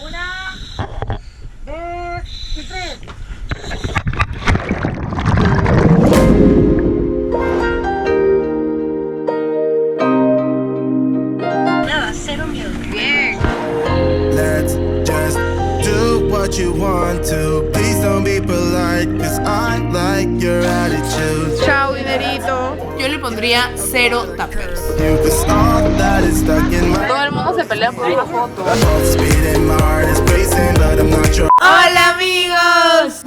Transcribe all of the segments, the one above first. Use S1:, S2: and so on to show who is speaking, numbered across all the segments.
S1: Una, dos y tres. Nada, cero miedo.
S2: Bien.
S3: Let's just do what you want to. Please don't be polite, cause I like your attitude.
S2: Chao, dinerito. Yo le pondría 0 tuppers.
S3: You, cause all that is stuck in my
S2: Todo el mundo se pelea por una foto.
S3: speed and my heart is racing, but I'm not your.
S2: ¡Hola, amigos!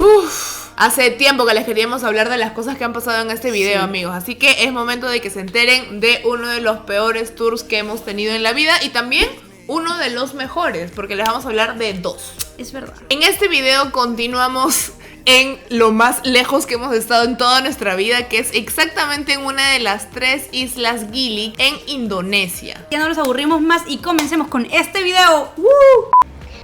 S2: Hace tiempo que les queríamos hablar de las cosas que han pasado en este video, amigos. Así que es momento de que se enteren de uno de los peores tours que hemos tenido en la vida y también uno de los mejores, porque les vamos a hablar de dos.
S1: Es verdad.
S2: En este video continuamos en lo más lejos que hemos estado en toda nuestra vida, que es exactamente en una de las 3 islas Gili en Indonesia.
S1: Ya no nos aburrimos más y comencemos con este video.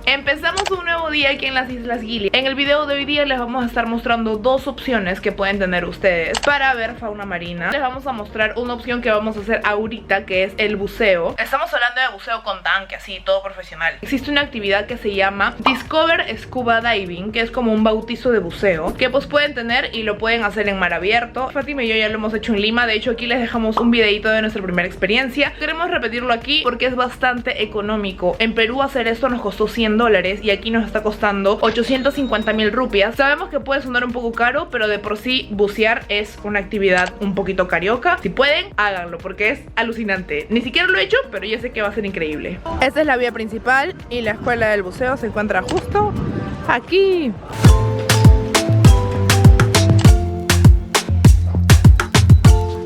S2: Empezamos un nuevo día aquí en las Islas Gili. En el video de hoy día les vamos a estar mostrando dos opciones que pueden tener ustedes para ver fauna marina. Les vamos a mostrar una opción que vamos a hacer ahorita, que es el buceo. Estamos hablando de buceo con tanque, así, todo profesional. Existe una actividad que se llama Discover Scuba Diving, que es como un bautizo de buceo, que pues pueden tener y lo pueden hacer en mar abierto. Fátima y yo ya lo hemos hecho en Lima. De hecho, aquí les dejamos un videito de nuestra primera experiencia. Queremos repetirlo aquí porque es bastante económico. En Perú hacer esto nos costó $100 y aquí nos está costando 850.000 rupias. Sabemos que puede sonar un poco caro, pero de por sí bucear es una actividad un poquito carioca. Si pueden, háganlo porque es alucinante. Ni siquiera lo he hecho, pero yo sé que va a ser increíble. Esta es la vía principal y la escuela del buceo se encuentra justo aquí.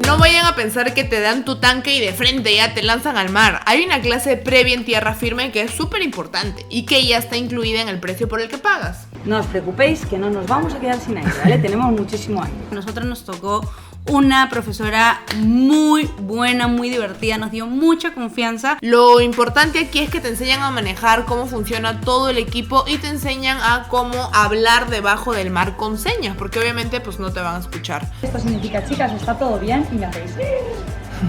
S2: No vayan a pensar que te dan tu tanque y de frente ya te lanzan al mar. Hay una clase previa en tierra firme que es súper importante y que ya está incluida en el precio por el que pagas.
S1: No os preocupéis que no nos vamos a quedar sin aire, ¿vale? Tenemos muchísimo aire. A nosotros nos tocó una profesora muy buena, muy divertida, nos dio mucha confianza.
S2: Lo importante aquí es que te enseñan a manejar cómo funciona todo el equipo y te enseñan a cómo hablar debajo del mar con señas, porque obviamente pues no te van a escuchar.
S4: Esto significa, chicas, está todo bien, y me hacéis.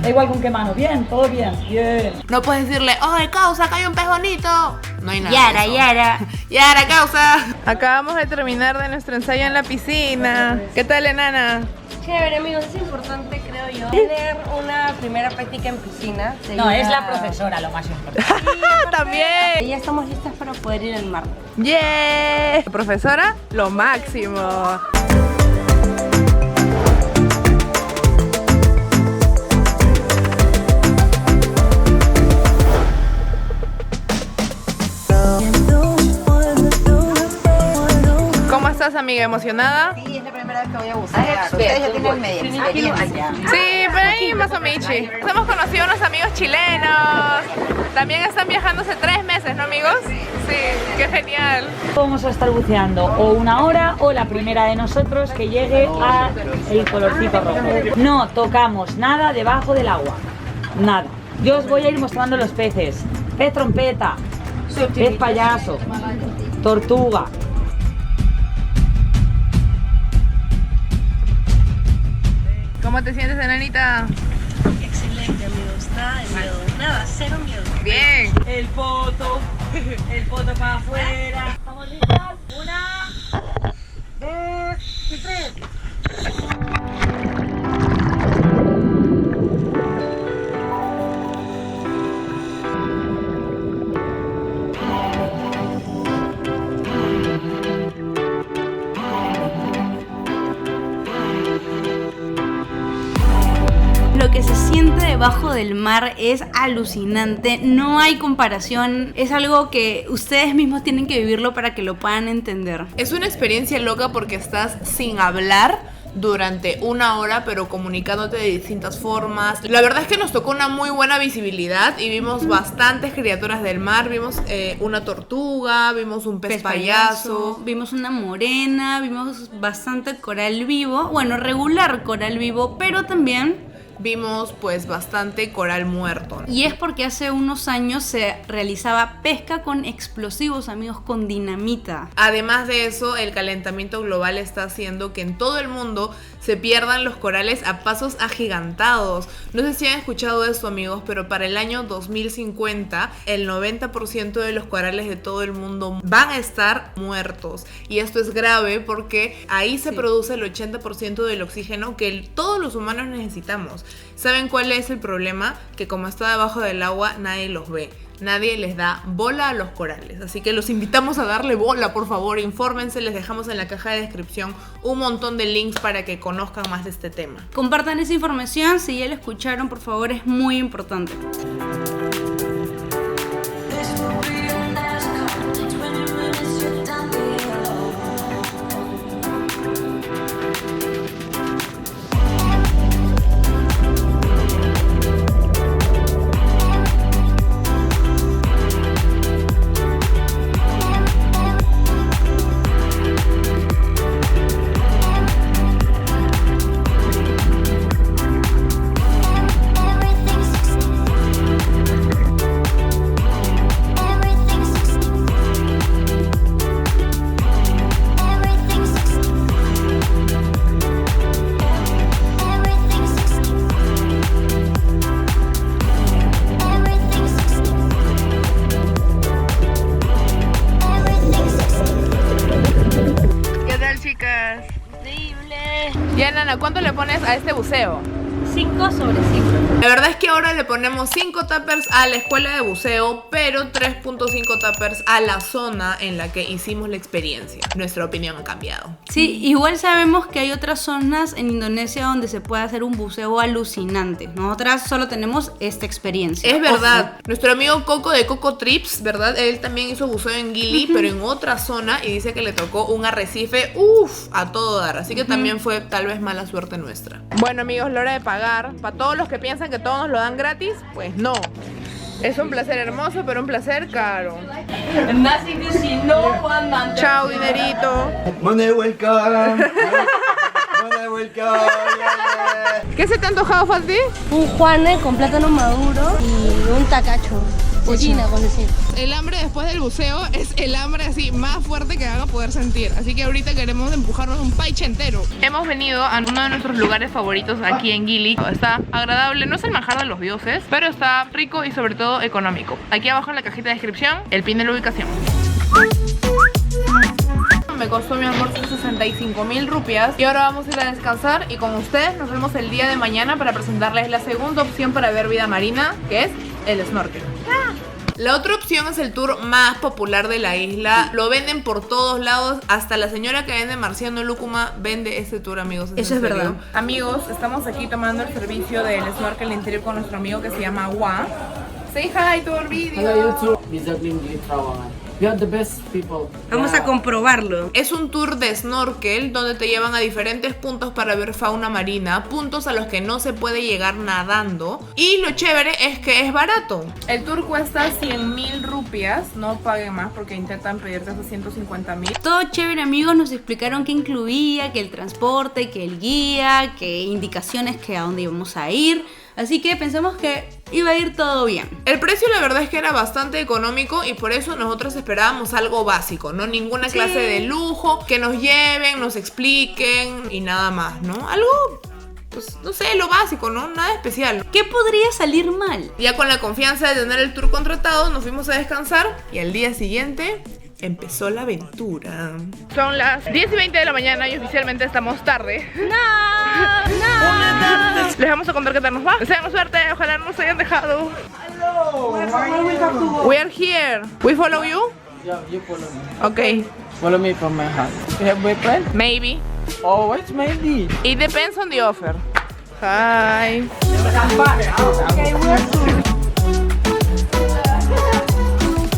S4: Da igual con qué mano, bien, todo bien, bien.
S2: No puedes decirle, ¡oye, causa, que hay un pez bonito! No hay nada.
S1: Yara,
S2: de eso.
S1: Yara.
S2: Yara, causa. Acabamos de terminar de nuestro ensayo en la piscina. ¿Qué tal, enana?
S5: Chévere, amigos, es importante, creo yo, tener una primera práctica en piscina.
S4: No, es la profesora lo más importante.
S2: También.
S5: Y ya estamos listas para poder ir al mar.
S2: ¡Yeah! Profesora, lo máximo. ¿Cómo estás, amiga? ¿Emocionada?
S5: Sí, es la primera vez que voy a bucear. Ustedes ya tienen media experiencia.
S2: Sí, pero ahí más o menos. Hemos conocido unos amigos chilenos. También están viajando hace 3 meses, ¿no, amigos? Sí, qué genial.
S4: Vamos a estar buceando o 1 hora o la primera de nosotros que llegue a el colorcito rojo. No tocamos nada debajo del agua, nada. Yo os voy a ir mostrando los peces. Pez trompeta, pez payaso, tortuga.
S2: ¿Cómo te sientes, enanita?
S5: Excelente, amigos. Nada de miedo. Nada, cero miedo.
S2: Bien.
S4: El poto para afuera. ¿Estamos listas? 1, 2 y 3.
S1: Lo que se siente debajo del mar es alucinante, no hay comparación, es algo que ustedes mismos tienen que vivirlo para que lo puedan entender.
S2: Es una experiencia loca porque estás sin hablar durante 1 hora, pero comunicándote de distintas formas. La verdad es que nos tocó una muy buena visibilidad y vimos bastantes criaturas del mar. Vimos una tortuga, vimos un pez payaso,
S1: vimos una morena, vimos bastante coral vivo, bueno, regular coral vivo, pero también
S2: vimos pues bastante coral muerto.
S1: Y es porque hace unos años se realizaba pesca con explosivos, amigos, con dinamita.
S2: Además de eso, el calentamiento global está haciendo que en todo el mundo se pierdan los corales a pasos agigantados. No sé si han escuchado esto, amigos, pero para el año 2050 el 90% de los corales de todo el mundo van a estar muertos. Y esto es grave porque ahí se produce el 80% del oxígeno que todos los humanos necesitamos. ¿Saben cuál es el problema? Que como está debajo del agua, nadie los ve. Nadie les da bola a los corales. Así que los invitamos a darle bola, por favor. Infórmense, les dejamos en la caja de descripción un montón de links para que conozcan más de este tema.
S1: Compartan esa información, si ya la escucharon, por favor, es muy importante.
S2: Ya, Nana, ¿cuánto le pones a este buceo?
S1: 5 sobre 5.
S2: La verdad es que ahora le ponemos 5 tuppers a la escuela de buceo, pero 3.5 tuppers a la zona en la que hicimos la experiencia. Nuestra opinión ha cambiado.
S1: Sí, igual sabemos que hay otras zonas en Indonesia donde se puede hacer un buceo alucinante. Nosotras solo tenemos esta experiencia.
S2: Es verdad. Ojo. Nuestro amigo Coco de Coco Trips, ¿verdad? Él también hizo buceo en Gili, pero en otra zona, y dice que le tocó un arrecife, a todo dar. Así que también fue tal vez mala suerte nuestra. Bueno, amigos, la hora de pagar. Para todos los que piensan que todos nos lo dan gratis, pues no. Es un placer hermoso, pero un placer caro. Chao, dinerito.
S3: Money welcome. Money welcome.
S2: ¿Qué se te ha antojado, Fati?
S5: Un juane con plátano maduro y un tacacho. Cocina con decir.
S2: El hambre después del buceo es el hambre así más fuerte que van a poder sentir. Así que ahorita queremos empujarnos un paiche entero. Hemos venido a uno de nuestros lugares favoritos aquí en Gili. Está agradable, no es el manjar de los dioses, pero está rico y sobre todo económico. Aquí abajo en la cajita de descripción el pin de la ubicación. Me costó mi almuerzo 65.000 rupias y ahora vamos a ir a descansar y con ustedes nos vemos el día de mañana para presentarles la segunda opción para ver vida marina, que es el snorkel. La otra opción es el tour más popular de la isla. Lo venden por todos lados. Hasta la señora que vende Marciano Lúcuma vende este tour, amigos.
S1: Eso es verdad.
S2: Amigos, estamos aquí tomando el servicio del snorkel interior con nuestro amigo que se llama Wa. Say hi to our video.
S6: Hello YouTube, Bizarlim Gili Trawangan. You are the best people.
S1: Vamos a comprobarlo.
S2: Es un tour de snorkel donde te llevan a diferentes puntos para ver fauna marina, puntos a los que no se puede llegar nadando. Y lo chévere es que es barato. El tour cuesta 100.000 rupias, no paguen más porque intentan pedirte hasta 150.000.
S1: Todo chévere, amigos, nos explicaron qué incluía, que el transporte, que el guía, que indicaciones que a dónde íbamos a ir. Así que pensamos que iba a ir todo bien.
S2: El precio la verdad es que era bastante económico y por eso nosotros esperábamos algo básico, ¿no? Ninguna clase de lujo, que nos lleven, nos expliquen y nada más, ¿no? Algo, pues no sé, lo básico, ¿no? Nada especial.
S1: ¿Qué podría salir mal?
S2: Ya con la confianza de tener el tour contratado nos fuimos a descansar y al día siguiente empezó la aventura. Son las 10:20 de la mañana y oficialmente estamos tarde. ¡No! Les vamos a contar qué tal nos va. Deseamos suerte, ojalá no nos hayan dejado. We are here. We follow you?
S6: Yeah, you follow me.
S2: Okay.
S6: Follow me from my house. You have boyfriend?
S2: Maybe.
S6: Oh, what's maybe?
S2: It depends on the offer. Hi.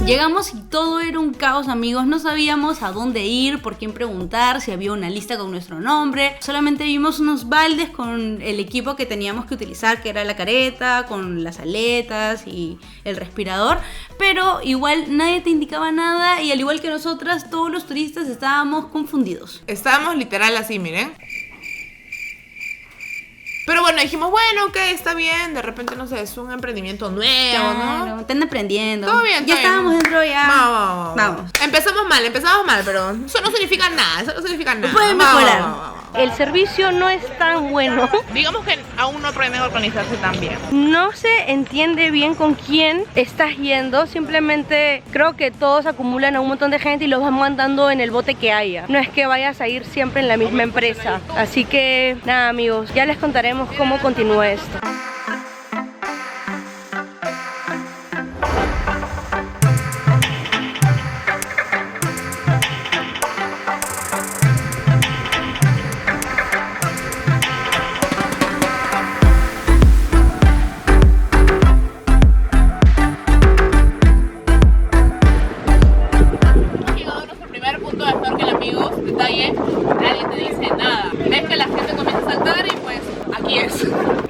S1: Llegamos y todo era un caos, amigos. No sabíamos a dónde ir, por quién preguntar, si había una lista con nuestro nombre. Solamente vimos unos baldes con el equipo que teníamos que utilizar, que era la careta, con las aletas y el respirador. Pero igual nadie te indicaba nada y al igual que nosotras, todos los turistas estábamos confundidos.
S2: Estábamos literal así, miren. Pero bueno, dijimos, bueno, ok, está bien. De repente, no sé, es un emprendimiento nuevo, ¿no?
S1: Están aprendiendo.
S2: Todo bien,
S1: Ya
S2: todo bien.
S1: estábamos dentro ya.
S2: Vamos. Empezamos mal, pero eso no significa nada. Eso no significa nada.
S1: Pueden mejorar.
S5: El servicio no es tan bueno.
S2: Digamos que aún no aprenden a organizarse tan bien.
S5: No se entiende bien con quién estás yendo. Simplemente creo que todos acumulan a un montón de gente y los van mandando en el bote que haya. No es que vayas a ir siempre en la misma empresa. Así que nada, amigos, ya les contaremos cómo continúa esto.
S2: Nadie te dice nada. Ves que la gente comienza a saltar y pues aquí es.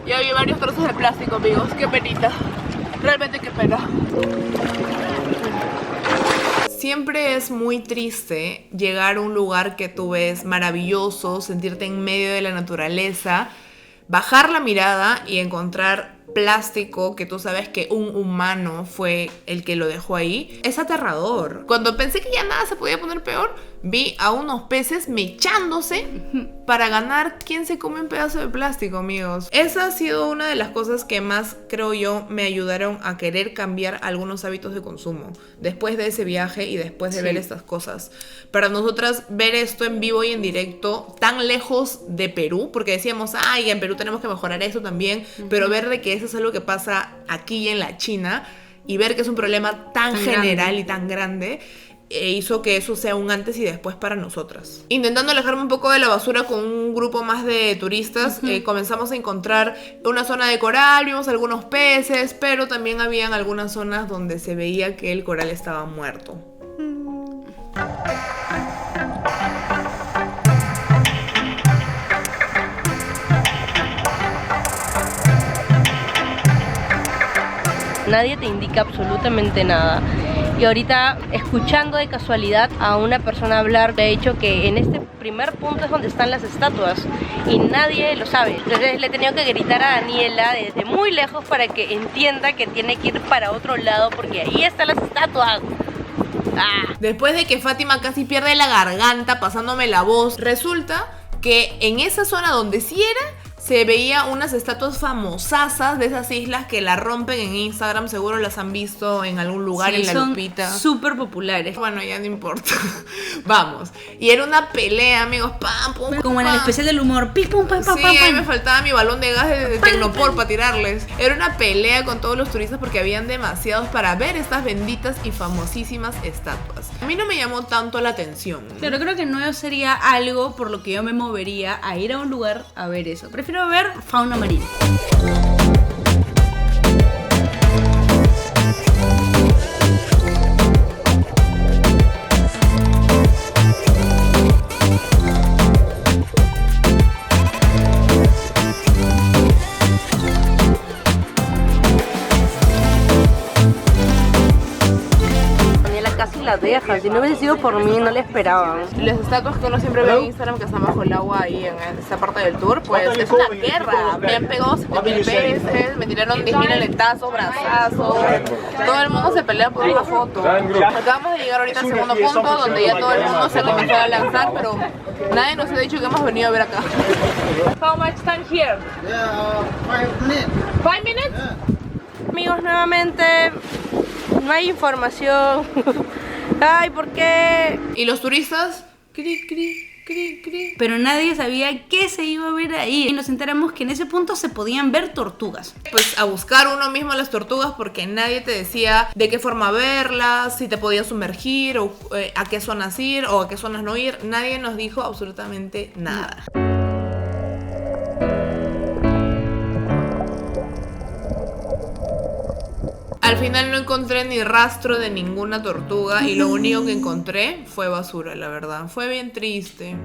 S2: Ya vi varios trozos de plástico, amigos. Qué penita. Realmente qué pena. Siempre es muy triste llegar a un lugar que tú ves maravilloso, sentirte en medio de la naturaleza, bajar la mirada y encontrar plástico que tú sabes que un humano fue el que lo dejó ahí. Es aterrador. Cuando pensé que ya nada se podía poner peor, vi a unos peces mechándose para ganar quién se come un pedazo de plástico, amigos. Esa ha sido una de las cosas que más, creo yo, me ayudaron a querer cambiar algunos hábitos de consumo después de ese viaje y después de ver estas cosas. Para nosotras, ver esto en vivo y en directo, tan lejos de Perú, porque decíamos, ay, en Perú tenemos que mejorar eso también, pero ver de que eso es algo que pasa aquí en la China y ver que es un problema tan general grande y tan grande, hizo que eso sea un antes y después para nosotras. Intentando alejarme un poco de la basura con un grupo más de turistas, comenzamos a encontrar una zona de coral, vimos algunos peces, pero también habían algunas zonas donde se veía que el coral estaba muerto.
S5: Nadie te indica absolutamente nada. Y ahorita, escuchando de casualidad a una persona hablar, le he dicho que en este primer punto es donde están las estatuas y nadie lo sabe. Entonces le he tenido que gritar a Daniela desde muy lejos para que entienda que tiene que ir para otro lado porque ahí están las estatuas.
S2: Después de que Fátima casi pierde la garganta pasándome la voz, resulta que en esa zona donde sí era, se veía unas estatuas famosasas de esas islas que la rompen en Instagram. Seguro las han visto en algún lugar, en la Lupita.
S1: Súper populares.
S2: Bueno, ya no importa. Vamos. Y era una pelea, amigos. Pam, pum, pum,
S1: como en el especial del humor. Pim, pum, pam, pam,
S2: sí,
S1: pam,
S2: ahí
S1: pam.
S2: me faltaba mi balón de gas de Tecnopor para tirarles. Era una pelea con todos los turistas porque habían demasiados para ver estas benditas y famosísimas estatuas. A mí no me llamó tanto la atención, ¿no?
S1: Pero creo que no sería algo por lo que yo me movería a ir a un lugar a ver eso. Prefiero ver fauna marina.
S5: Casi la deja, si no hubiese sido por mí no le esperaban.
S2: Las estatuas que uno siempre ve en Instagram que están bajo el agua ahí en esta parte del tour, pues es una guerra. Me han pegado 7.000 veces, me tiraron 10.000 aletazos, brazazos. Todo el mundo se pelea por una foto. Acabamos de llegar ahorita al segundo punto donde ya todo el mundo se ha comenzado a lanzar, pero nadie nos ha dicho que hemos venido a ver acá. How much time here? 5 minutes?
S5: Amigos, nuevamente no hay información. Ay, ¿por qué?
S2: ¿Y los turistas? Cri, cri, cri, cri.
S1: Pero nadie sabía qué se iba a ver ahí. Y nos enteramos que en ese punto se podían ver tortugas.
S2: Pues a buscar uno mismo las tortugas porque nadie te decía de qué forma verlas, si te podías sumergir o a qué zonas ir o a qué zonas no ir. Nadie nos dijo absolutamente nada. Al final no encontré ni rastro de ninguna tortuga y lo único que encontré fue basura, la verdad. Fue bien triste.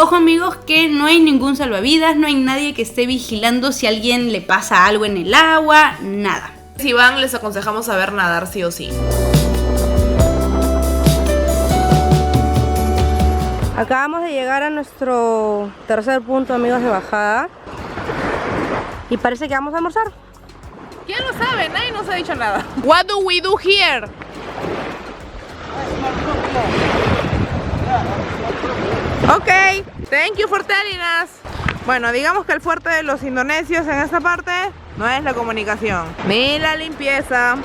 S1: Ojo amigos, que no hay ningún salvavidas, no hay nadie que esté vigilando si a alguien le pasa algo en el agua, nada.
S2: Si van, les aconsejamos saber nadar sí o sí.
S5: Acabamos de llegar a nuestro tercer punto, amigos, de bajada. Y parece que vamos a almorzar.
S2: ¿Quién lo sabe? Nadie nos ha dicho nada. What do we do here? Ok, thank you for telling us. Bueno, digamos que el fuerte de los indonesios en esta parte no es la comunicación ni la limpieza.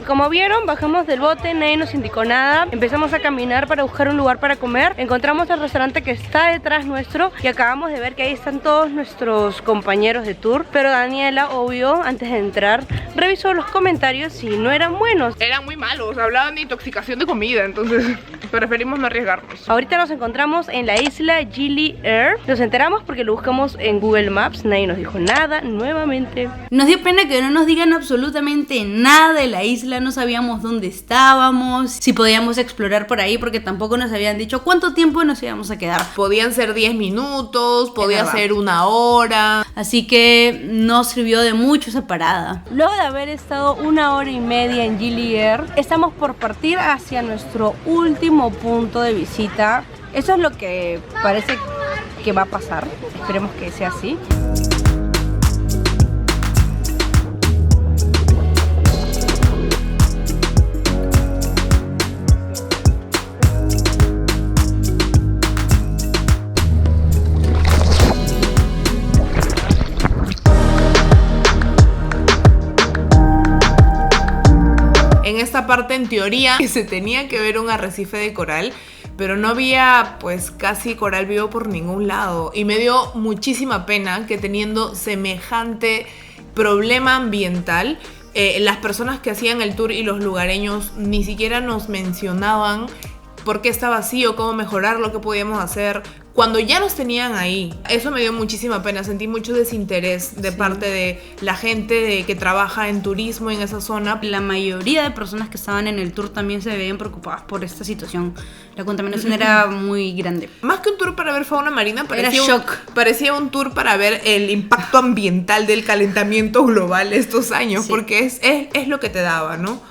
S5: Como vieron, bajamos del bote, nadie nos indicó nada. Empezamos a caminar para buscar un lugar para comer. Encontramos el restaurante que está detrás nuestro y acabamos de ver que ahí están todos nuestros compañeros de tour. Pero Daniela, obvio, antes de entrar, revisó los comentarios y no eran buenos.
S2: Eran muy malos, hablaban de intoxicación de comida, entonces preferimos no arriesgarnos.
S5: Ahorita nos encontramos en la isla Gili Air. Nos enteramos porque lo buscamos en Google Maps, nadie nos dijo nada nuevamente.
S1: Nos dio pena que no nos digan absolutamente nada de la isla, no sabíamos dónde estábamos, si podíamos explorar por ahí, porque tampoco nos habían dicho cuánto tiempo nos íbamos a quedar.
S2: Podían ser 10 minutos, podía ser 1 hora.
S1: Así que no sirvió de mucho esa parada.
S5: Luego de haber estado 1 hora y media en Gili Air, estamos por partir hacia nuestro último punto de visita. Eso es lo que parece que va a pasar, esperemos que sea así.
S2: En esta parte, en teoría, se tenía que ver un arrecife de coral, pero no había pues casi coral vivo por ningún lado. Y me dio muchísima pena que teniendo semejante problema ambiental, las personas que hacían el tour y los lugareños ni siquiera nos mencionaban por qué está vacío, cómo mejorarlo, qué podíamos hacer, cuando ya nos tenían ahí. Eso me dio muchísima pena, sentí mucho desinterés de parte de la gente que trabaja en turismo en esa zona.
S1: La mayoría de personas que estaban en el tour también se veían preocupadas por esta situación. La contaminación era muy grande.
S2: Más que un tour para ver fauna marina, parecía
S1: shock.
S2: Parecía un tour para ver el impacto ambiental del calentamiento global estos años, sí. Porque es lo que te daba, ¿no?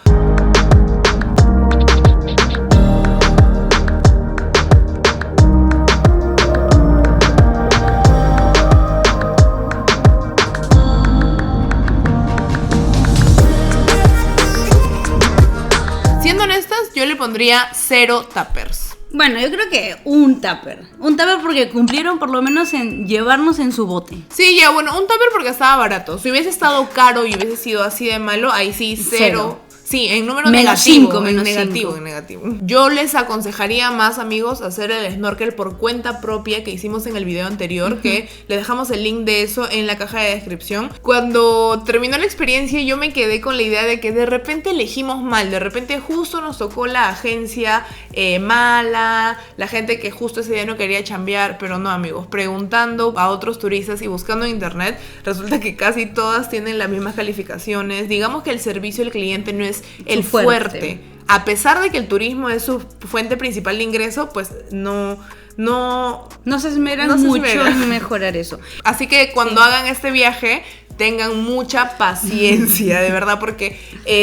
S2: Yo le pondría 0 tuppers.
S1: Bueno, yo creo que un tupper. Un tupper porque cumplieron por lo menos en llevarnos en su bote.
S2: Sí, ya, bueno, un tupper porque estaba barato. Si hubiese estado caro y hubiese sido así de malo, ahí sí 0. Sí, en número negativo. Negativo. Yo les aconsejaría más, amigos, hacer el snorkel por cuenta propia que hicimos en el video anterior, que le dejamos el link de eso en la caja de descripción. Cuando terminó la experiencia yo me quedé con la idea de que de repente elegimos mal, de repente justo nos tocó la agencia mala, la gente que justo ese día no quería chambear, pero no, amigos, preguntando a otros turistas y buscando en internet, resulta que casi todas tienen las mismas calificaciones. Digamos que el servicio al cliente no es el fuerte. A pesar de que el turismo es su fuente principal de ingreso, pues no se esmeran mucho en mejorar eso. Así que cuando hagan este viaje, tengan mucha paciencia, de verdad, porque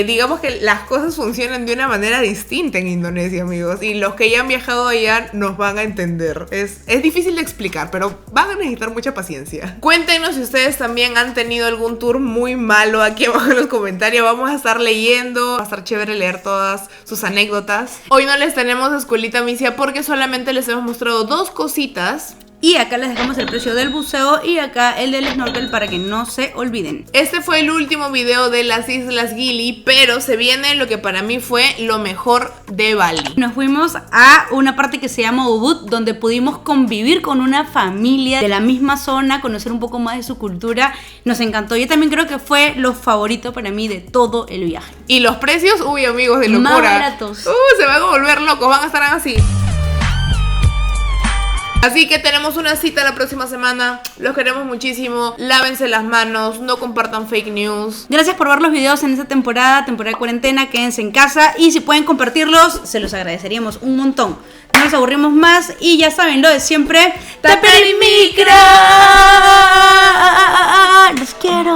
S2: digamos que las cosas funcionan de una manera distinta en Indonesia, amigos, y los que ya han viajado allá nos van a entender. Es difícil de explicar, pero van a necesitar mucha paciencia. Cuéntenos si ustedes también han tenido algún tour muy malo aquí abajo en los comentarios. Vamos a estar leyendo, va a estar chévere leer todas sus anécdotas. Hoy no les tenemos escuelita misia porque solamente les hemos mostrado 2 cositas.
S1: Y acá les dejamos el precio del buceo y acá el del snorkel para que no se olviden.
S2: Este fue el último video de las Islas Gili, pero se viene lo que para mí fue lo mejor de Bali.
S1: Nos fuimos a una parte que se llama Ubud, donde pudimos convivir con una familia de la misma zona, conocer un poco más de su cultura. Nos encantó. Yo también creo que fue lo favorito para mí de todo el viaje.
S2: Y los precios, uy, amigos, de locura.
S1: Más baratos.
S2: Se van a volver locos, van a estar así. Así que tenemos una cita la próxima semana. Los queremos muchísimo. Lávense las manos, no compartan fake news.
S1: Gracias por ver los videos en esta temporada de cuarentena. Quédense en casa y si pueden compartirlos, se los agradeceríamos un montón. No nos aburrimos más y ya saben lo de siempre. ¡Taper y micro! Los quiero.